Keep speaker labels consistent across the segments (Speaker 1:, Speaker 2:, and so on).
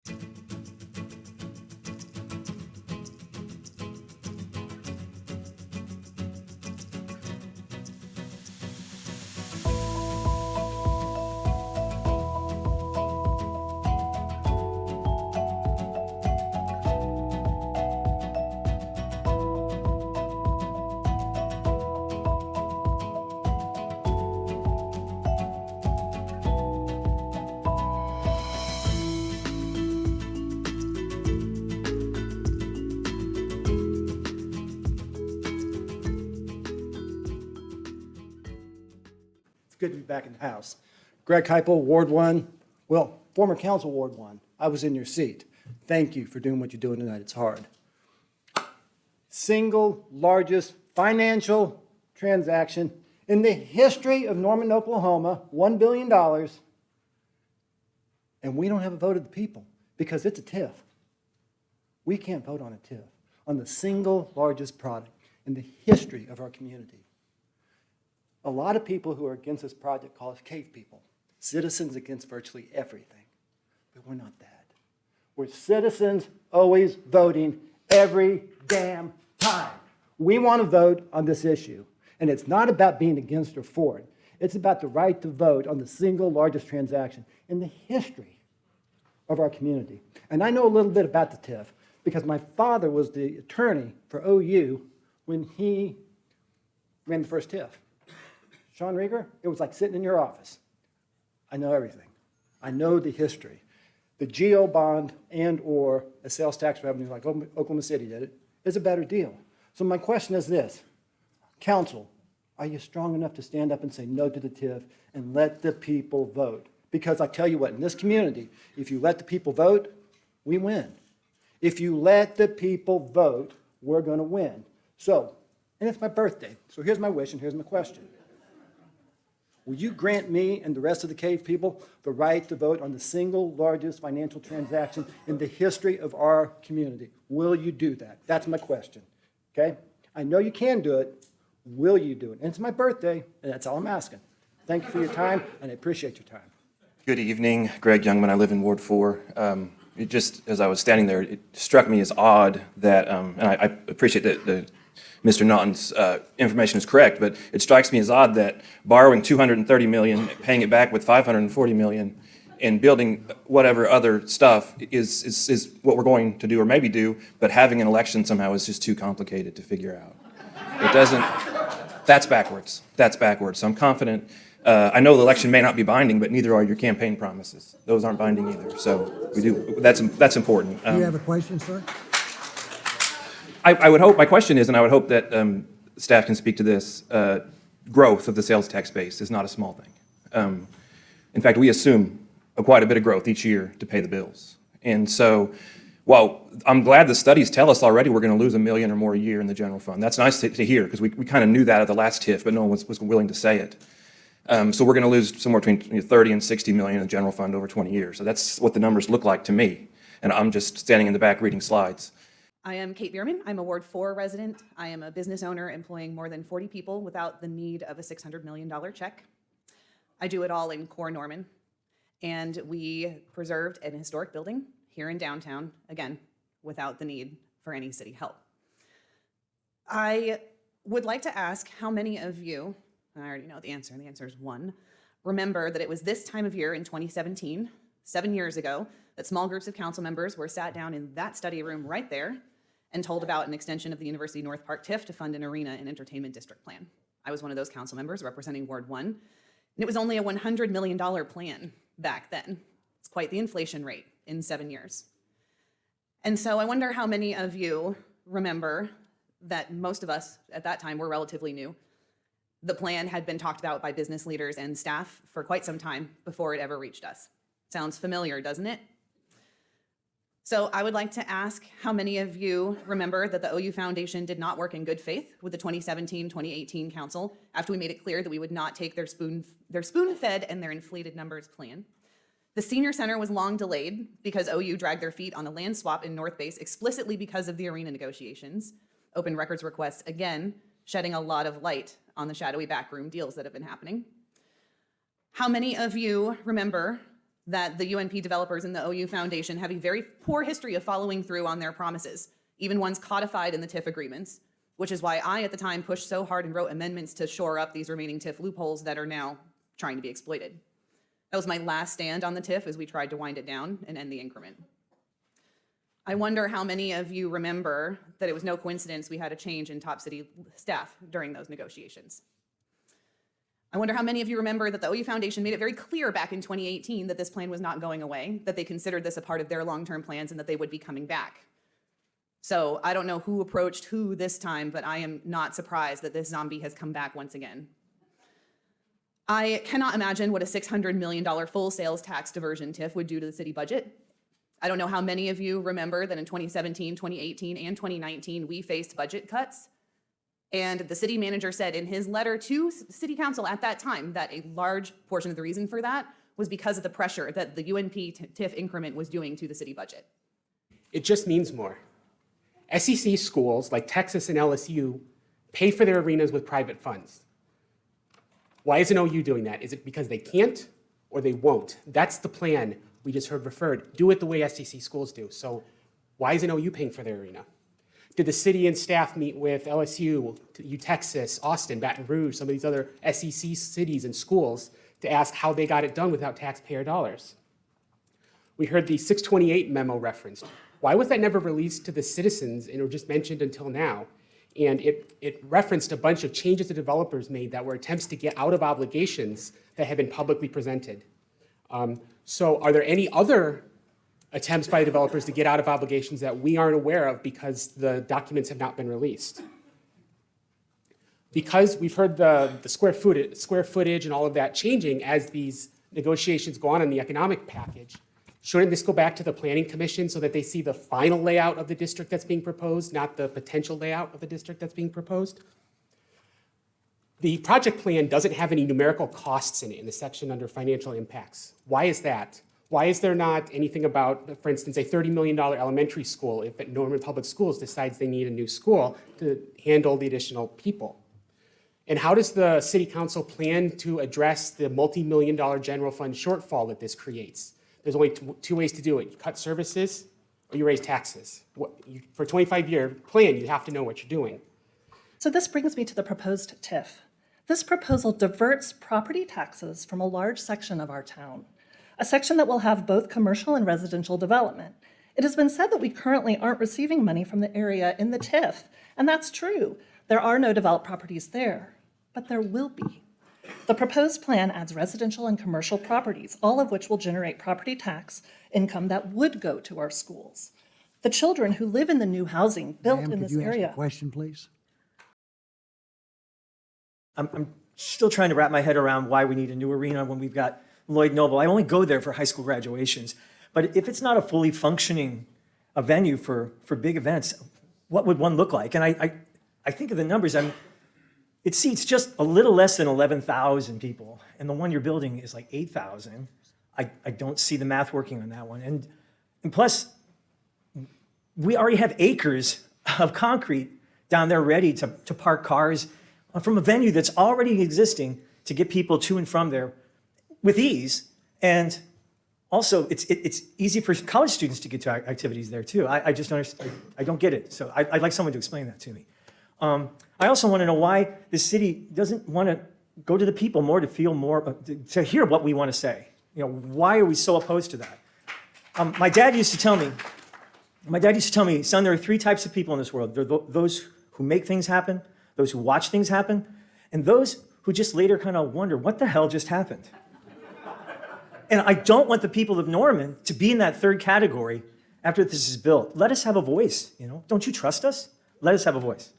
Speaker 1: It's good to be back in the House. Greg Heupel, Ward 1, well, former council Ward 1. I was in your seat. Thank you for doing what you're doing tonight. It's hard. Single largest financial transaction in the history of Norman, Oklahoma, $1 billion, and we don't have a vote of the people because it's a TIF. We can't vote on a TIF, on the single largest product in the history of our community. A lot of people who are against this project call us cave people, citizens against virtually everything, but we're not that. We're citizens always voting every damn time. We want to vote on this issue, and it's not about being against or for it. It's about the right to vote on the single largest transaction in the history of our community. And I know a little bit about the TIF because my father was the attorney for OU when he ran the first TIF. Sean Rieger, it was like sitting in your office. I know everything. I know the history. The GO bond and or a sales tax revenue like Oklahoma City did it is a better deal. So my question is this. Council, are you strong enough to stand up and say no to the TIF and let the people vote? Because I tell you what, in this community, if you let the people vote, we win. If you let the people vote, we're going to win. So, and it's my birthday, so here's my wish and here's my question. Will you grant me and the rest of the cave people the right to vote on the single largest financial transaction in the history of our community? Will you do that? That's my question, okay? I know you can do it. Will you do it? And it's my birthday, and that's all I'm asking. Thank you for your time, and I appreciate your time.
Speaker 2: Good evening, Greg Youngman. I live in Ward 4. It just, as I was standing there, it struck me as odd that, and I appreciate that Mr. Naughton's information is correct, but it strikes me as odd that borrowing $230 million, paying it back with $540 million, and building whatever other stuff is what we're going to do or maybe do, but having an election somehow is just too complicated to figure out. It doesn't, that's backwards. That's backwards. So I'm confident. I know the election may not be binding, but neither are your campaign promises. Those aren't binding either. So we do, that's important.
Speaker 3: Do you have a question, sir?
Speaker 2: I would hope, my question is, and I would hope that staff can speak to this, growth of the sales tax base is not a small thing. In fact, we assume quite a bit of growth each year to pay the bills. And so, while I'm glad the studies tell us already we're going to lose $1 million or more a year in the general fund. That's nice to hear, because we kind of knew that at the last TIF, but no one was willing to say it. So we're going to lose somewhere between 30 and 60 million in the general fund over 20 years. So that's what the numbers look like to me. And I'm just standing in the back reading slides.
Speaker 4: I am Kate Bierman. I'm a Ward 4 resident. I am a business owner employing more than 40 people without the need of a $600 million check. I do it all in core Norman. And we preserved an historic building here in downtown, again, without the need for any city help. I would like to ask how many of you, I already know the answer is 1, remember that it was this time of year in 2017, 7 years ago, that small groups of council members were sat down in that study room right there and told about an extension of the University North Park TIF to fund an arena and entertainment district plan. I was one of those council members representing Ward 1, and it was only a $100 million plan back then. It's quite the inflation rate in 7 years. And so I wonder how many of you remember that most of us at that time were relatively new. The plan had been talked about by business leaders and staff for quite some time before it ever reached us. Sounds familiar, doesn't it? So I would like to ask how many of you remember that the OU Foundation did not work in good faith with the 2017-2018 council after we made it clear that we would not take their spoon-fed and their inflated numbers plan. The senior center was long delayed because OU dragged their feet on the land swap in North Base explicitly because of the arena negotiations. Open records requests, again, shedding a lot of light on the shadowy backroom deals that have been happening. How many of you remember that the UNP developers and the OU Foundation have a very poor history of following through on their promises, even ones codified in the TIF agreements, which is why I, at the time, pushed so hard and wrote amendments to shore up these remaining TIF loopholes that are now trying to be exploited. That was my last stand on the TIF as we tried to wind it down and end the increment. I wonder how many of you remember that it was no coincidence we had a change in top city staff during those negotiations. I wonder how many of you remember that the OU Foundation made it very clear back in 2018 that this plan was not going away, that they considered this a part of their long-term plans and that they would be coming back. So I don't know who approached who this time, but I am not surprised that this zombie has come back once again. I cannot imagine what a $600 million full sales tax diversion TIF would do to the city budget. I don't know how many of you remember that in 2017, 2018, and 2019, we faced budget cuts. And the city manager said in his letter to city council at that time that a large portion of the reason for that was because of the pressure that the UNP TIF increment was doing to the city budget.
Speaker 3: It just means more. SEC schools like Texas and LSU pay for their arenas with private funds. Why isn't OU doing that? Is it because they can't or they won't? That's the plan we just heard referred. Do it the way SEC schools do. So why isn't OU paying for their arena? Did the city and staff meet with LSU, U Texas, Austin, Baton Rouge, some of these other SEC cities and schools to ask how they got it done without taxpayer dollars? We heard the 628 memo referenced. Why was that never released to the citizens or just mentioned until now? And it referenced a bunch of changes the developers made that were attempts to get out of obligations that had been publicly presented. So are there any other attempts by developers to get out of obligations that we aren't aware of because the documents have not been released? Because we've heard the square footage and all of that changing as these negotiations go on in the economic package, shouldn't this go back to the Planning Commission so that they see the final layout of the district that's being proposed, not the potential layout of the district that's being proposed? The project plan doesn't have any numerical costs in it in the section under financial impacts. Why is that? Why is there not anything about, for instance, a $30 million elementary school if Norman Public Schools decides they need a new school to handle the additional people? And how does the city council plan to address the multi-million-dollar general fund shortfall that this creates? There's only two ways to do it. You cut services or you raise taxes. For a 25-year plan, you have to know what you're doing.
Speaker 5: So this brings me to the proposed TIF. This proposal diverts property taxes from a large section of our town, a section that will have both commercial and residential development. It has been said that we currently aren't receiving money from the area in the TIF, and that's true. There are no developed properties there, but there will be. The proposed plan adds residential and commercial properties, all of which will generate property tax income that would go to our schools. The children who live in the new housing built in this
Speaker 6: Could you ask
Speaker 5: area.
Speaker 6: a question, please?
Speaker 7: I'm still trying to wrap my head around why we need a new arena when we've got Lloyd Noble. I only go there for high school graduations. But if it's not a fully functioning venue for big events, what would one look like? And I think of the numbers. It seats just a little less than 11,000 people. And the one you're building is like 8,000. I don't see the math working on that one. And plus, we already have acres of concrete down there ready to park cars from a venue that's already existing to get people to and from there with ease. And also, it's easy for college students to get to activities there too. I just don't understand. I don't get it. So I'd like someone to explain that to me. I also want to know why the city doesn't want to go to the people more to feel more, to hear what we want to say. You know, why are we so opposed to that? My dad used to tell me, son, there are three types of people in this world. There are those who make things happen, those who watch things happen, and those who just later kind of wonder, what the hell just happened? And I don't want the people of Norman to be in that third category after this is built. Let us have a voice, you know? Don't you trust us? Let us have a voice.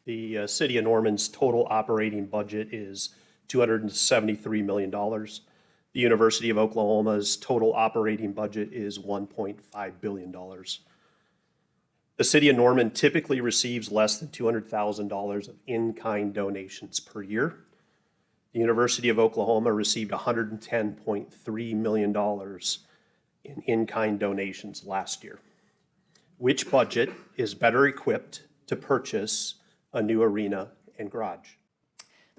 Speaker 8: The city of Norman's total operating budget is $273 million. The University of Oklahoma's total operating budget is $1.5 billion. The city of Norman typically receives less than $200,000 of in-kind donations per year. The University of Oklahoma received $110.3 million in in-kind donations last year. Which budget is better equipped to purchase a new arena and garage?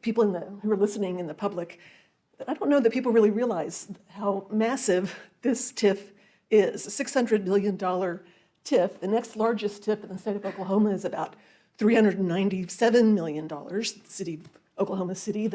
Speaker 9: People who are listening in the public,
Speaker 6: I don't know that people really realize how massive this TIF is. A $600 million TIF. The next largest TIF in the state of Oklahoma is about $397 million. The city, Oklahoma City,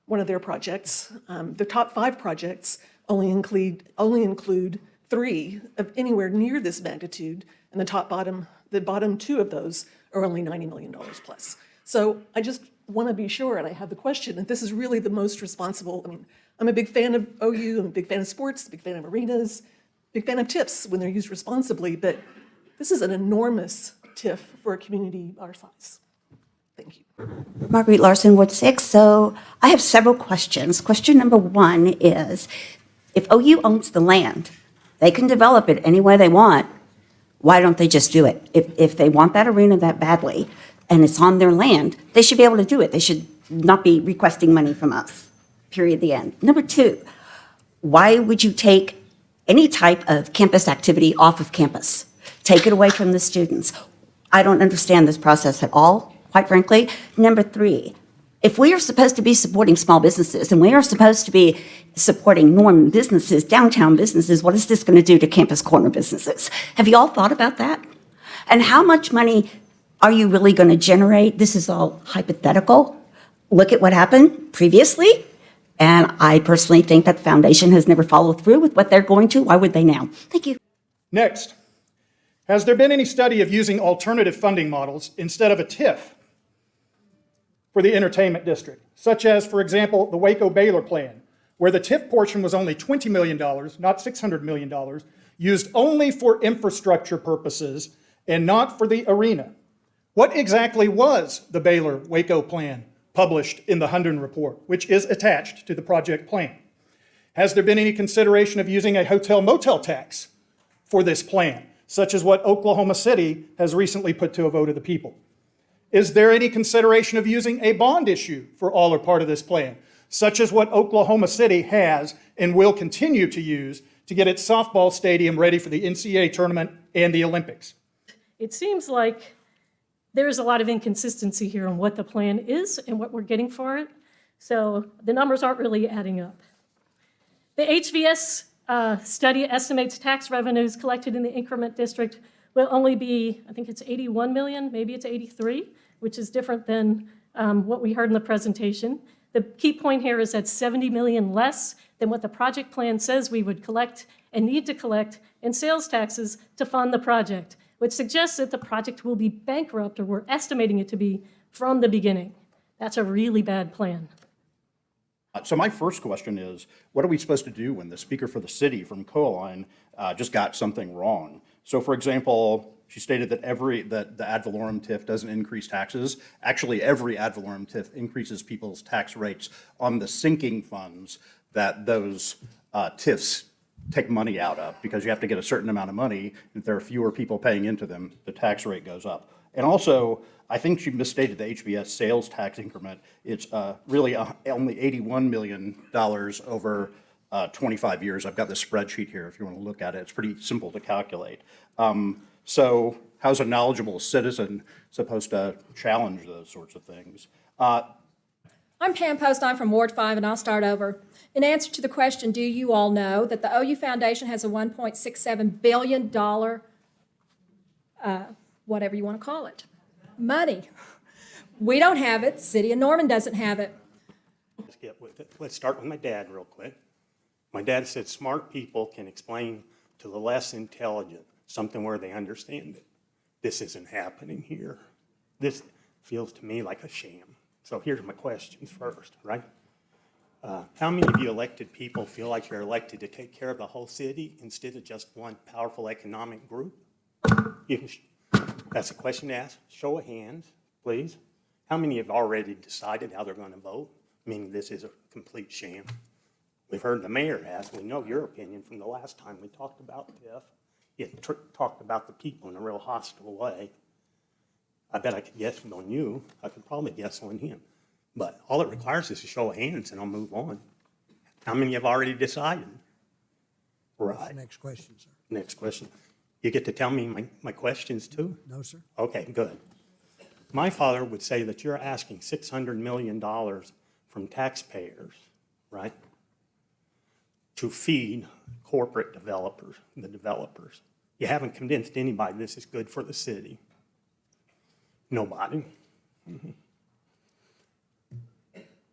Speaker 6: one of their projects. The top 5 projects only include 3 of anywhere near this magnitude, and the bottom 2 of those are only $90 million plus. So I just want to be sure, and I have the question, that this is really the most responsible. I mean, I'm a big fan of OU, I'm a big fan of sports, a big fan of arenas, big fan of TIFs when they're used responsibly, but this is an enormous TIF for a community our size. Thank you.
Speaker 9: Marguerite Larson, Ward 6. So I have several questions. Question number 1 is, if OU owns the land, they can develop it any way they want. Why don't they just do it? If they want that arena that badly and it's on their land, they should be able to do it. They should not be requesting money from us, period, the end. Number 2, why would you take any type of campus activity off of campus? Take it away from the students. I don't understand this process at all, quite frankly. Number 3, if we are supposed to be supporting small businesses and we are supposed to be supporting Norman businesses, downtown businesses, what is this going to do to campus corner businesses? Have you all thought about that? And how much money are you really going to generate? This is all hypothetical. Look at what happened previously. And I personally think that the foundation has never followed through with what they're going to. Why would they now? Thank you.
Speaker 10: Next, has there been any study of using alternative funding models instead of a TIF for the entertainment district, such as, for example, the Waco Baylor plan, where the TIF portion was only $20 million, not $600 million, used only for infrastructure purposes and not for the arena? What exactly was the Baylor Waco plan published in the Hundon Report, which is attached to the project plan? Has there been any consideration of using a hotel motel tax for this plan, such as what Oklahoma City has recently put to a vote of the people? Is there any consideration of using a bond issue for all or part of this plan, such as what Oklahoma City has and will continue to use to get its softball stadium ready for the NCAA tournament and the Olympics?
Speaker 11: It seems like there's a lot of inconsistency here on what the plan is and what we're getting for it. So the numbers aren't really adding up. The HVS study estimates tax revenues collected in the increment district will only be, I think it's 81 million, maybe it's 83, which is different than what we heard in the presentation. The key point here is that 70 million less than what the project plan says we would collect and need to collect in sales taxes to fund the project, which suggests that the project will be bankrupt, or we're estimating it to be, from the beginning. That's a really bad plan.
Speaker 12: So my first question is, what are we supposed to do when the speaker for the city from Coaline just got something wrong? So for example, she stated that the ad valorem TIF doesn't increase taxes. Actually, every ad valorem TIF increases people's tax rates on the sinking funds that those TIFs take money out of, because you have to get a certain amount of money. If there are fewer people paying into them, the tax rate goes up. And also, I think she misstated the HBS sales tax increment. It's really only $81 million over 25 years. I've got the spreadsheet here if you want to look at it. It's pretty simple to calculate. So how's a knowledgeable citizen supposed to challenge those sorts of things?
Speaker 13: I'm Pam Post, I'm from Ward 5, and I'll start over. In answer to the question, do you all know that the OU Foundation has a $1.67 billion, whatever you want to call it, money? We don't have it. City of Norman doesn't have it.
Speaker 14: Let's get with it. Let's start with my dad real quick. My dad said smart people can explain to the less intelligent something where they understand it. This isn't happening here. This feels to me like a sham. So here's my questions first, right? How many of you elected people feel like you're elected to take care of the whole city instead of just one powerful economic group? That's a question to ask. Show of hands, please. How many have already decided how they're going to vote? Meaning this is a complete sham. We've heard the mayor ask. We know your opinion from the last time we talked about TIF. You talked about the people in a real hostile way. I bet I could guess on you. I could probably guess on him. But all it requires is a show of hands, and I'll move on. How many have already decided? Right.
Speaker 15: Next question, sir.
Speaker 14: Next question. You get to tell me my questions too?
Speaker 15: No, sir.
Speaker 14: Okay, good. My father would say that you're asking $600 million from taxpayers, right? To feed corporate developers, the developers. You haven't convinced anybody this is good for the city. Nobody.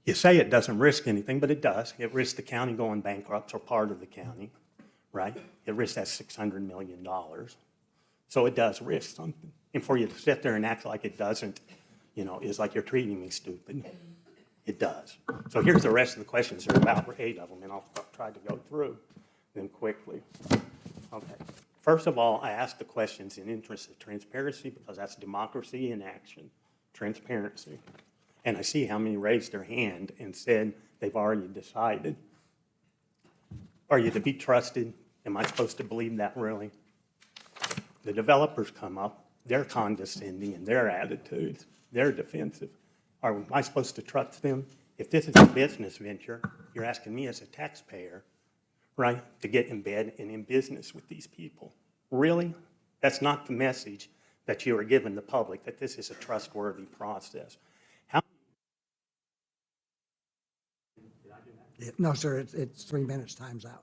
Speaker 14: You say it doesn't risk anything, but it does. It risks the county going bankrupt or part of the county, right? It risks that $600 million. So it does risk something. And for you to sit there and act like it doesn't, is like you're treating me stupid. It does. So here's the rest of the questions. There are about 8 of them, and I'll try to go through them quickly. Okay. First of all, I asked the questions in interest of transparency because that's democracy in action, transparency. And I see how many raised their hand and said they've already decided. Are you to be trusted? Am I supposed to believe that really? The developers come up, they're condescending in their attitudes, they're defensive. Am I supposed to trust them? If this is a business venture, you're asking me as a taxpayer, right, to get in bed and in business with these people. Really? That's not the message that you are giving the public, that this is a trustworthy process.
Speaker 15: No, sir, it's 3 minutes, time's out.